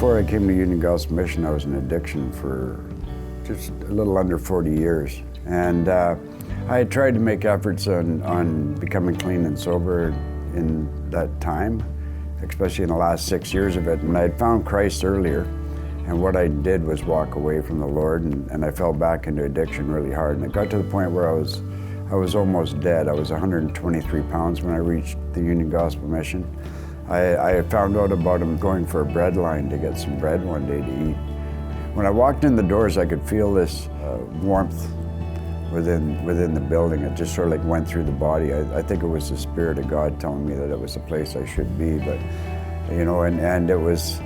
Before I came to Union Gospel Mission, I was in addiction for just a little under 40 years. And I had tried to make efforts on becoming clean and sober in that time, especially in the last 6 years of it. And I had found Christ earlier, and what I did was walk away from the Lord, and I fell back into addiction really hard. And it got to the point where I was almost dead. I was 123 pounds when I reached the Union Gospel Mission. I found out about him going for a bread line to get some bread one day to eat. When I walked in the doors, I could feel this warmth within the building. It just sort of like went through the body. I think it was the Spirit of God telling me that it was the place I should be. But you know, and it was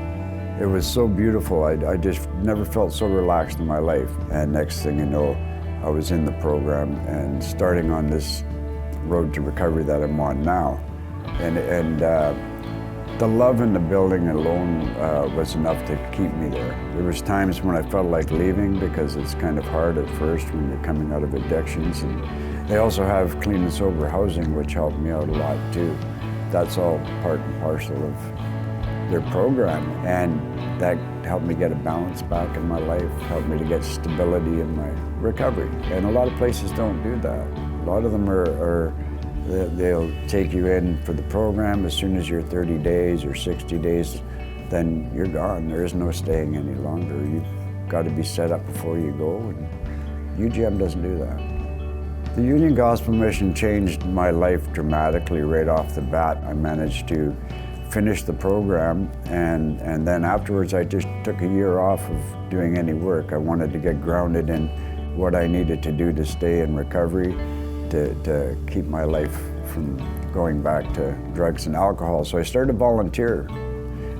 so beautiful. I just never felt so relaxed in my life. And next thing you know, I was in the program and starting on this road to recovery that I'm on now. And the love in the building alone was enough to keep me there. There was times when I felt like leaving because it's kind of hard at first when you're coming out of addictions. And they also have clean and sober housing, which helped me out a lot too. That's all part and parcel of their program. And that helped me get a balance back in my life, helped me to get stability in my recovery. And a lot of places don't do that. A lot of them they'll take you in for the program. As soon as you're 30 days or 60 days, then you're gone. There is no staying any longer. You've got to be set up before you go, and UGM doesn't do that. The Union Gospel Mission changed my life dramatically right off the bat. I managed to finish the program, and then afterwards I just took a year off of doing any work. I wanted to get grounded in what I needed to do to stay in recovery, to keep my life from going back to drugs and alcohol. So I started to volunteer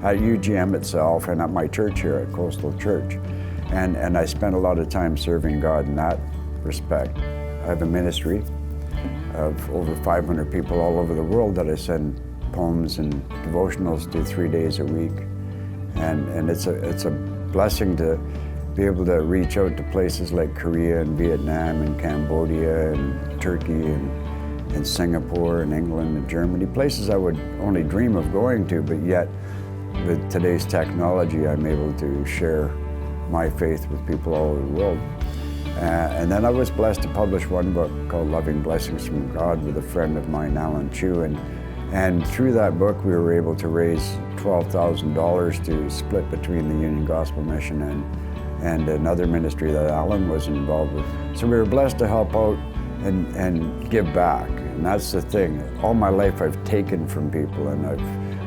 at UGM itself and at my church here at Coastal Church. And I spent a lot of time serving God in that respect. I have a ministry of over 500 people all over the world that I send poems and devotionals to 3 days a week. And it's a blessing to be able to reach out to places like Korea and Vietnam and Cambodia and Turkey and Singapore and England and Germany, places I would only dream of going to, but yet with today's technology I'm able to share my faith with people all over the world. And then I was blessed to publish one book called Loving Blessings from God with a friend of mine, Alan Chu, and through that book we were able to raise $12,000 to split between the Union Gospel Mission and another ministry that Alan was involved with. So we were blessed to help out and give back. And that's the thing. All my life I've taken from people, and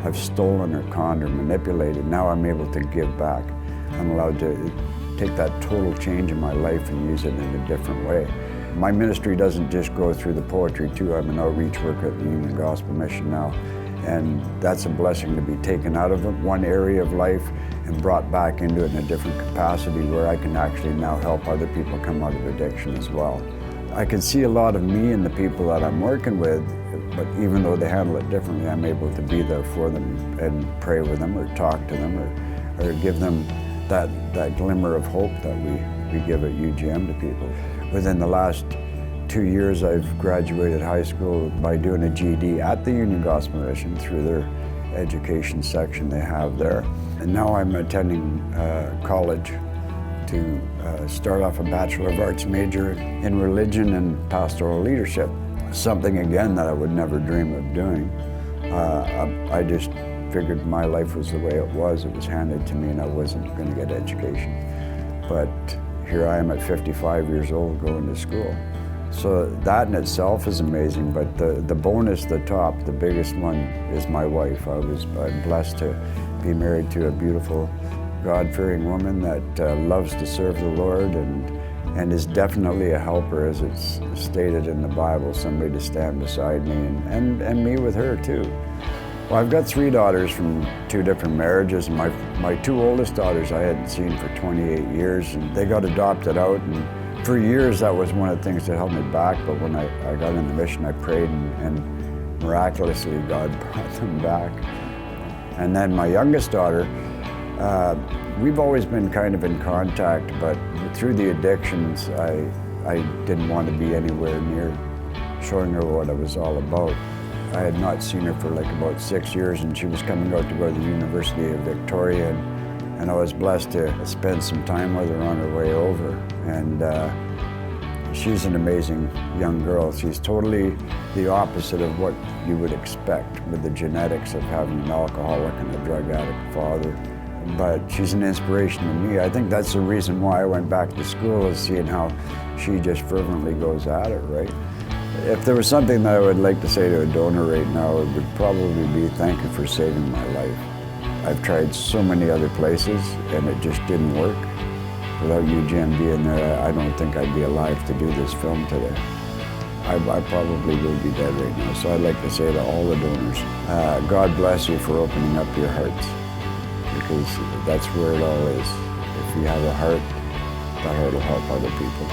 I've stolen or conned or manipulated. Now I'm able to give back. I'm allowed to take that total change in my life and use it in a different way. My ministry doesn't just go through the poetry too. I'm an outreach worker at the Union Gospel Mission now. And that's a blessing to be taken out of one area of life and brought back into it in a different capacity where I can actually now help other people come out of addiction as well. I can see a lot of me in the people that I'm working with, but even though they handle it differently, I'm able to be there for them and pray with them or talk to them or give them that glimmer of hope that we give at UGM to people. Within the last 2 years, I've graduated high school by doing a GED at the Union Gospel Mission through their education section they have there. And now I'm attending college to start off a Bachelor of Arts major in religion and pastoral leadership. Something, again, that I would never dream of doing. I just figured my life was the way it was. It was handed to me and I wasn't going to get education. But here I am at 55 years old going to school. So that in itself is amazing, but the bonus, the top, the biggest one is my wife. I'm blessed to be married to a beautiful, God-fearing woman that loves to serve the Lord and is definitely a helper, as it's stated in the Bible, somebody to stand beside me and me with her too. Well, I've got 3 daughters from 2 different marriages. My 2 oldest daughters I hadn't seen for 28 years, and they got adopted out. And for years, that was one of the things that held me back. But when I got in the mission, I prayed, and miraculously, God brought them back. And then my youngest daughter, we've always been kind of in contact, but through the addictions, I didn't want to be anywhere near showing her what it was all about. I had not seen her for like about 6 years, and she was coming out to go to the University of Victoria, And I was blessed to spend some time with her on her way over. And she's an amazing young girl. She's totally the opposite of what you would expect with the genetics of having an alcoholic and a drug addict father. But she's an inspiration to me. I think that's the reason why I went back to school, is seeing how she just fervently goes at it, right? If there was something that I would like to say to a donor right now, it would probably be thank you for saving my life. I've tried so many other places and it just didn't work. Without UGM being there, I don't think I'd be alive to do this film today. I probably would be dead right now. So I'd like to say to all the donors, God bless you for opening up your hearts, because that's where it all is. If you have a heart, the heart will help other people.